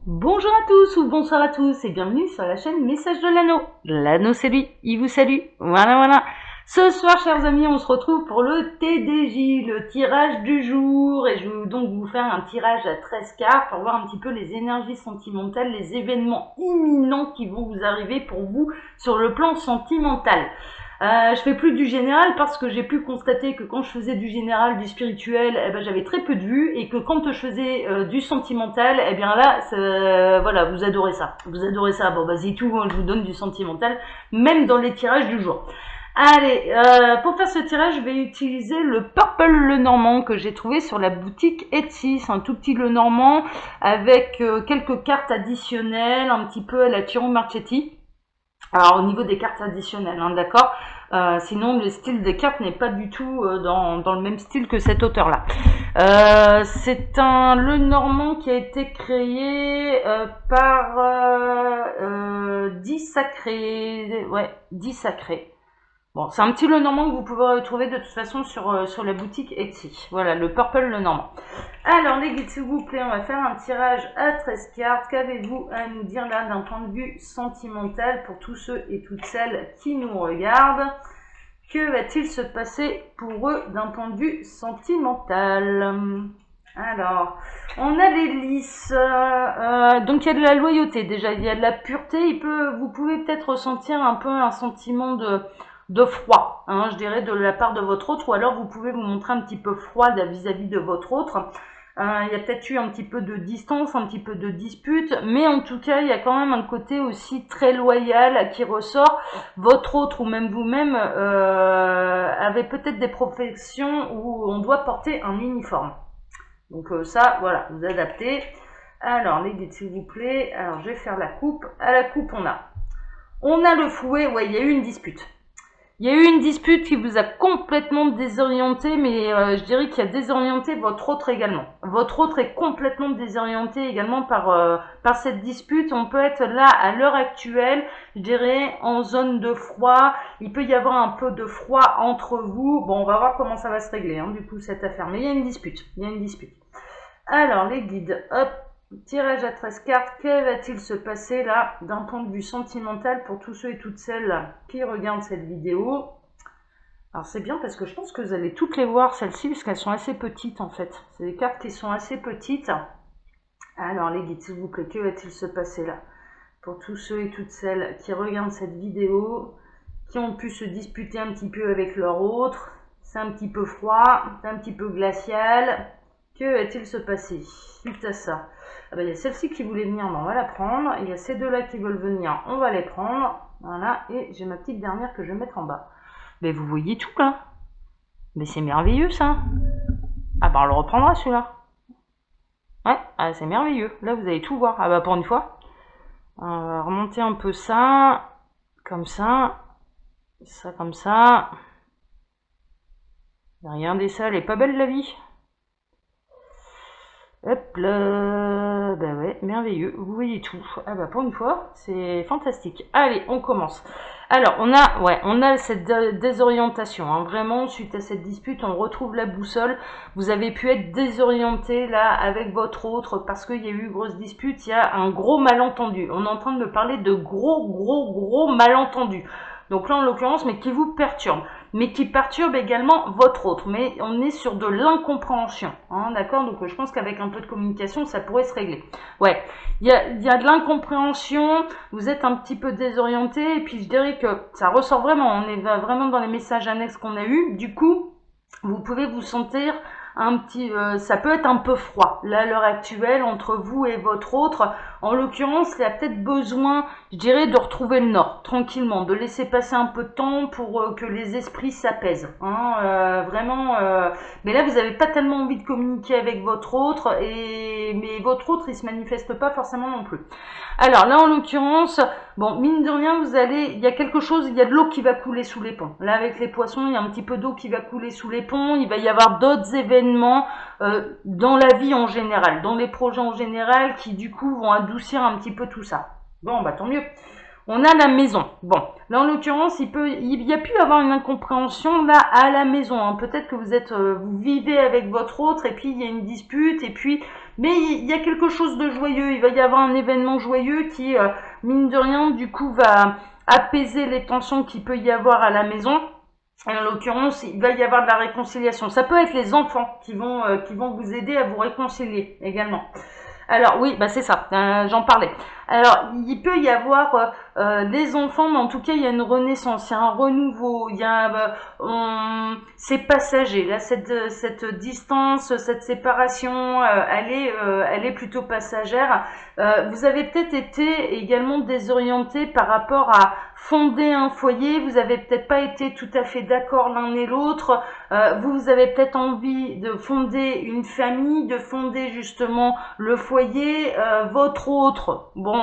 Bonjour à tous ou bonsoir à tous et bienvenue sur la chaîne Message de l'Anneau. L'Anneau c'est lui, il vous salue. Voilà. Ce soir, chers amis, on se retrouve pour le TDJ, le tirage du jour. Et je vais donc vous faire un tirage à 13 cartes pour voir un petit peu les énergies sentimentales, les événements imminents qui vont vous arriver pour vous sur le plan sentimental. Je fais plus du général parce que j'ai pu constater que quand je faisais du général, du spirituel, j'avais très peu de vues et que quand je faisais du sentimental, voilà, vous adorez ça. Vous adorez ça. Bon, vas-y tout, je vous donne du sentimental, même dans les tirages du jour. Allez, pour faire ce tirage, je vais utiliser le Purple Lenormand que j'ai trouvé sur la boutique Etsy. C'est un tout petit Lenormand avec quelques cartes additionnelles, un petit peu à la Tiro Marchetti. Alors au niveau des cartes additionnelles, hein, d'accord. Sinon le style des cartes n'est pas du tout dans le même style que cet auteur-là. C'est un Lenormand qui a été créé par 10 sacrés. Ouais, 10 sacrés. Bon, c'est un petit Lenormand que vous pouvez retrouver de toute façon sur la boutique Etsy. Voilà, le Purple Lenormand. Alors les guides, s'il vous plaît, on va faire un tirage à 13 cartes. Qu'avez-vous à nous dire là d'un point de vue sentimental pour tous ceux et toutes celles qui nous regardent? Que va-t-il se passer pour eux d'un point de vue sentimental? Alors, on a les lys. Donc il y a de la loyauté déjà, il y a de la pureté. Vous pouvez peut-être ressentir un peu un sentiment de froid, hein, je dirais, de la part de votre autre, ou alors vous pouvez vous montrer un petit peu froide vis-à-vis de votre autre. Il y a peut-être eu un petit peu de distance, un petit peu de dispute, mais en tout cas, il y a quand même un côté aussi très loyal qui ressort. Votre autre ou même vous-même avez peut-être des professions où on doit porter un uniforme. Donc ça, voilà, vous adaptez. Alors, les guides, s'il vous plaît. Alors, je vais faire la coupe. À la coupe, on a le fouet. Ouais, il y a eu une dispute. Il y a eu une dispute qui vous a complètement désorienté, mais je dirais qu'il a désorienté votre autre également. Votre autre est complètement désorienté également par cette dispute. On peut être là à l'heure actuelle, je dirais, en zone de froid. Il peut y avoir un peu de froid entre vous. Bon, on va voir comment ça va se régler, hein, du coup, cette affaire. Mais il y a une dispute. Alors, les guides, hop. Tirage à 13 cartes, que va-t-il se passer là d'un point de vue sentimental pour tous ceux et toutes celles qui regardent cette vidéo? Alors c'est bien parce que je pense que vous allez toutes les voir celles-ci parce qu'elles sont assez petites en fait. C'est des cartes qui sont assez petites. Alors les guides, s'il vous plaît, que va-t-il se passer là pour tous ceux et toutes celles qui regardent cette vidéo, qui ont pu se disputer un petit peu avec leur autre? C'est un petit peu froid, c'est un petit peu glacial. Que va-t-il se passer suite à ça? Ah ben, il y a celle-ci qui voulait venir, on va la prendre. Il y a ces deux-là qui veulent venir, on va les prendre. Voilà, et j'ai ma petite dernière que je vais mettre en bas. Mais vous voyez tout là? Mais c'est merveilleux ça. Ah ben on le reprendra celui-là. Ouais, ah, c'est merveilleux. Là vous allez tout voir. Ah bah pour une fois. On va remonter un peu ça. Comme ça. Ça comme ça. Regardez ça, elle est pas belle la vie. Hop là, bah ouais, merveilleux, vous voyez tout. Ah bah pour une fois, c'est fantastique. Allez, on commence. Alors, on a cette désorientation, hein. Vraiment, suite à cette dispute, on retrouve la boussole. Vous avez pu être désorienté là avec votre autre parce qu'il y a eu grosse dispute, il y a un gros malentendu. On est en train de me parler de gros malentendus. Donc là, en l'occurrence, mais qui vous perturbe, mais qui perturbe également votre autre. Mais on est sur de l'incompréhension, hein, d'accord? Donc je pense qu'avec un peu de communication, ça pourrait se régler. Ouais, il y a de l'incompréhension, vous êtes un petit peu désorienté, et puis je dirais que ça ressort vraiment, on est vraiment dans les messages annexes qu'on a eus. Du coup, vous pouvez vous sentir ça peut être un peu froid là à l'heure actuelle entre vous et votre autre. En l'occurrence, il y a peut-être besoin, je dirais, de retrouver le nord tranquillement, de laisser passer un peu de temps pour que les esprits s'apaisent, hein, vraiment. Mais là, vous n'avez pas tellement envie de communiquer avec votre autre, mais votre autre, il se manifeste pas forcément non plus. Alors là, en l'occurrence, bon, mine de rien, il y a quelque chose, il y a de l'eau qui va couler sous les ponts. Là, avec les poissons, il y a un petit peu d'eau qui va couler sous les ponts. Il va y avoir d'autres événements dans la vie en général, dans les projets en général, qui du coup vont adoucir un petit peu tout ça. Bon, bah tant mieux. On a la maison. Bon, là en l'occurrence, il y a pu avoir une incompréhension là à la maison, hein. Peut-être que vous vivez avec votre autre et puis il y a une dispute et puis Mais il y a quelque chose de joyeux, il va y avoir un événement joyeux qui, mine de rien, du coup, va apaiser les tensions qu'il peut y avoir à la maison. Et en l'occurrence, il va y avoir de la réconciliation. Ça peut être les enfants qui vont vous aider à vous réconcilier également. Alors oui, bah c'est ça, j'en parlais. Alors il peut y avoir des enfants, mais en tout cas il y a une renaissance, il y a un renouveau, il y a c'est passager. Là cette distance, cette séparation, elle est plutôt passagère. Vous avez peut-être été également désorienté par rapport à fonder un foyer. Vous avez peut-être pas été tout à fait d'accord l'un et l'autre. Vous avez peut-être envie de fonder une famille, de fonder justement le foyer, votre autre. Bon,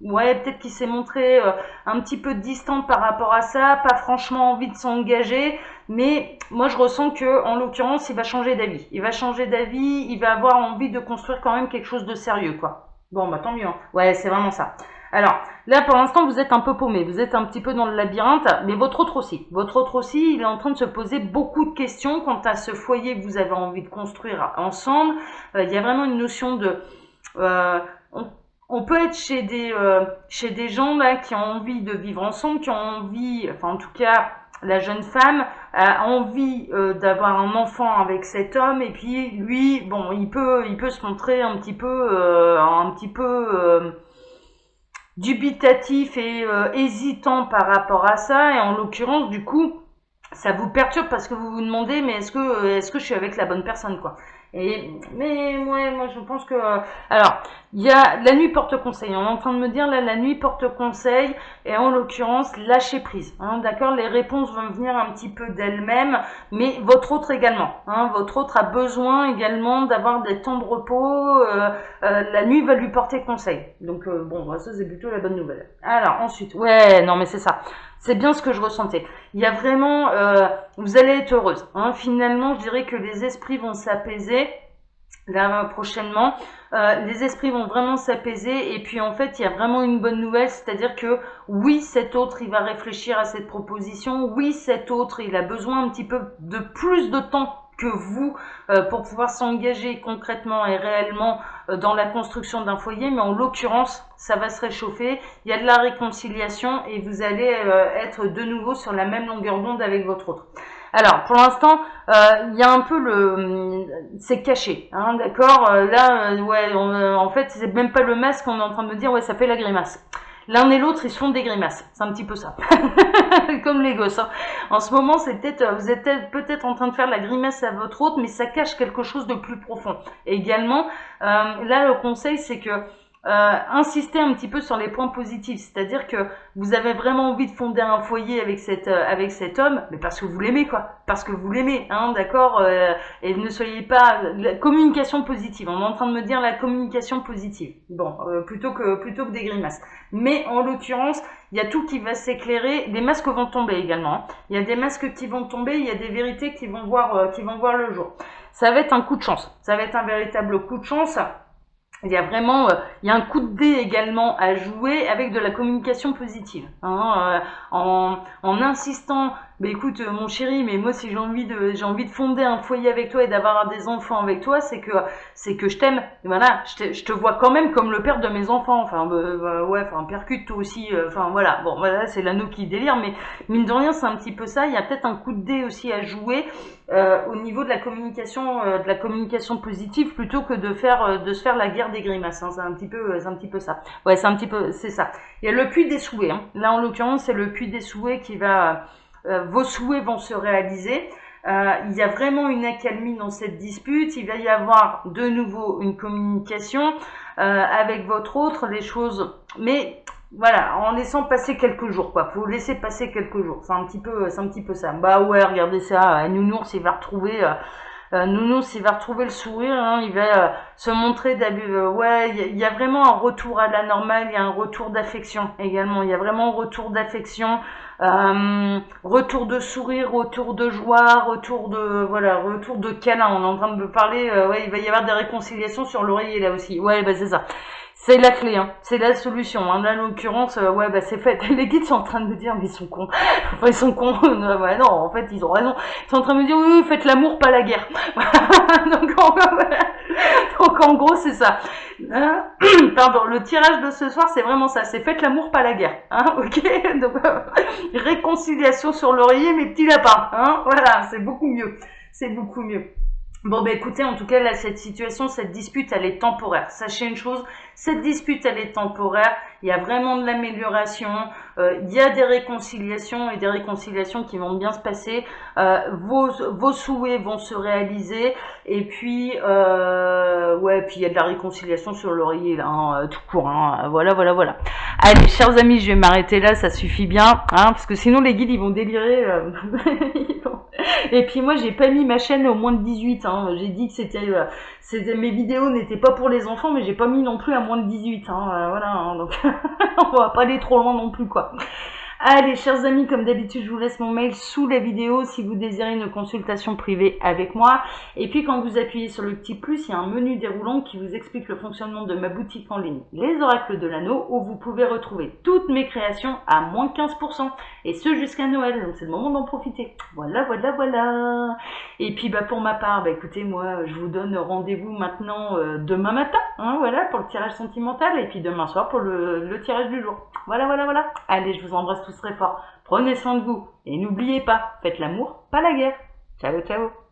ouais, peut-être qu'il s'est montré un petit peu distant par rapport à ça, pas franchement envie de s'engager, mais moi je ressens que, en l'occurrence, il va changer d'avis. Il va changer d'avis, il va avoir envie de construire quand même quelque chose de sérieux, quoi. Bon, bah tant mieux. Hein. Ouais, c'est vraiment ça. Alors, là, pour l'instant, vous êtes un peu paumé, vous êtes un petit peu dans le labyrinthe, mais votre autre aussi. Votre autre aussi, il est en train de se poser beaucoup de questions quant à ce foyer que vous avez envie de construire ensemble. Il y a vraiment une notion de... on peut être chez des gens là qui ont envie de vivre ensemble, qui ont envie, enfin en tout cas, la jeune femme a envie d'avoir un enfant avec cet homme, et puis lui, bon, il peut se montrer un petit peu dubitatif et hésitant par rapport à ça, et en l'occurrence du coup ça vous perturbe parce que vous vous demandez mais est-ce que je suis avec la bonne personne, quoi. Mais ouais, moi je pense que alors il y a la nuit porte conseil, on est en train de me dire là la nuit porte conseil, et en l'occurrence lâcher prise, hein, d'accord, les réponses vont venir un petit peu d'elles-mêmes, mais votre autre également, hein, votre autre a besoin également d'avoir des temps de repos, la nuit va lui porter conseil, donc bon, ça c'est plutôt la bonne nouvelle. Alors ensuite, ouais, non mais c'est ça, c'est bien ce que je ressentais. Il y a vraiment, vous allez être heureuse. Hein. Finalement, je dirais que les esprits vont s'apaiser là prochainement. Les esprits vont vraiment s'apaiser, et puis en fait, il y a vraiment une bonne nouvelle, c'est-à-dire que oui, cet autre, il va réfléchir à cette proposition. Oui, cet autre, il a besoin un petit peu de plus de temps que vous pour pouvoir s'engager concrètement et réellement dans la construction d'un foyer, mais en l'occurrence ça va se réchauffer, il y a de la réconciliation et vous allez être de nouveau sur la même longueur d'onde avec votre autre. Alors pour l'instant il y a un peu c'est caché, hein, d'accord, là ouais, en fait c'est même pas le masque, on est en train de me dire ouais ça fait la grimace. L'un et l'autre, ils se font des grimaces. C'est un petit peu ça. Comme les gosses. Hein. En ce moment, vous êtes peut-être en train de faire la grimace à votre autre, mais ça cache quelque chose de plus profond. Et également, là, le conseil, c'est que insister un petit peu sur les points positifs, c'est-à-dire que vous avez vraiment envie de fonder un foyer avec cet homme, mais parce que vous l'aimez, quoi, parce que vous l'aimez, hein, d'accord, et ne soyez pas la communication positive. On est en train de me dire la communication positive, bon, plutôt que des grimaces. Mais en l'occurrence, il y a tout qui va s'éclairer, des masques vont tomber également. Hein. Il y a des masques qui vont tomber, il y a des vérités qui vont voir le jour. Ça va être un coup de chance, ça va être un véritable coup de chance. Il y a vraiment, il y a un coup de dé également à jouer avec de la communication positive, hein, en insistant. Mais écoute, mon chéri, mais moi si j'ai envie de fonder un foyer avec toi et d'avoir des enfants avec toi, c'est que je t'aime. Voilà, je te vois quand même comme le père de mes enfants. Enfin, ouais, enfin percute toi aussi. Enfin voilà, bon, voilà, c'est l'anneau qui délire, mais mine de rien, c'est un petit peu ça. Il y a peut-être un coup de dé aussi à jouer au niveau de la communication positive, plutôt que de se faire la guerre des grimaces. Hein. C'est un petit peu ça. Ouais, c'est ça. Il y a le puits des souhaits. Hein. Là, en l'occurrence, c'est le puits des souhaits qui va vos souhaits vont se réaliser. Il y a vraiment une accalmie dans cette dispute. Il va y avoir de nouveau une communication avec votre autre, les choses, mais voilà, en laissant passer quelques jours, quoi. Faut laisser passer quelques jours. C'est un petit peu ça. Bah ouais, regardez ça. Nounours, il va retrouver. Nounours, il va retrouver le sourire, hein, il va se montrer ouais, il y a vraiment un retour à la normale, il y a un retour d'affection également, il y a vraiment un retour d'affection, retour de sourire, retour de joie, retour de câlin. On est en train de me parler, ouais, il va y avoir des réconciliations sur l'oreiller là aussi. Ouais, bah c'est ça. C'est la clé, hein. C'est la solution. Hein. Là, en l'occurrence, ouais, bah c'est fait. Les guides sont en train de me dire, mais ils sont cons. Enfin, ils sont cons. Ouais, non, en fait, ils ont raison. Ils sont en train de me dire, oui, oui, faites l'amour, pas la guerre. Donc, en gros, c'est ça. Pardon, le tirage de ce soir, c'est vraiment ça. C'est faites l'amour, pas la guerre. Hein, ok. Donc, réconciliation sur l'oreiller, mes petits lapins. Hein, voilà, c'est beaucoup mieux. C'est beaucoup mieux. Bon, bah écoutez, en tout cas, là, cette situation, cette dispute, elle est temporaire. Sachez une chose, cette dispute, elle est temporaire. Il y a vraiment de l'amélioration. Il y a des réconciliations et des réconciliations qui vont bien se passer. Vos souhaits vont se réaliser. Et puis, ouais, puis il y a de la réconciliation sur l'oreiller, là, hein, tout court. Hein, voilà, voilà, voilà. Allez, chers amis, je vais m'arrêter là, ça suffit bien. Hein, parce que sinon, les guides, ils vont délirer. Et puis moi, j'ai pas mis ma chaîne au moins de 18. Hein. J'ai dit que mes vidéos n'étaient pas pour les enfants, mais j'ai pas mis non plus à moins de 18. Hein. Voilà, hein. Donc on va pas aller trop loin non plus, quoi. Allez, chers amis, comme d'habitude, je vous laisse mon mail sous la vidéo si vous désirez une consultation privée avec moi. Et puis, quand vous appuyez sur le petit plus, il y a un menu déroulant qui vous explique le fonctionnement de ma boutique en ligne, Les Oracles de l'Anneau, où vous pouvez retrouver toutes mes créations à moins 15%. Et ce, jusqu'à Noël. Donc, c'est le moment d'en profiter. Voilà, voilà, voilà. Et puis, bah, pour ma part, bah, écoutez, moi, je vous donne rendez-vous maintenant demain matin, hein, voilà, pour le tirage sentimental. Et puis, demain soir pour le tirage du jour. Voilà, voilà, voilà. Allez, je vous embrasse tous très fort. Prenez soin de vous. Et n'oubliez pas, faites l'amour, pas la guerre. Ciao, ciao.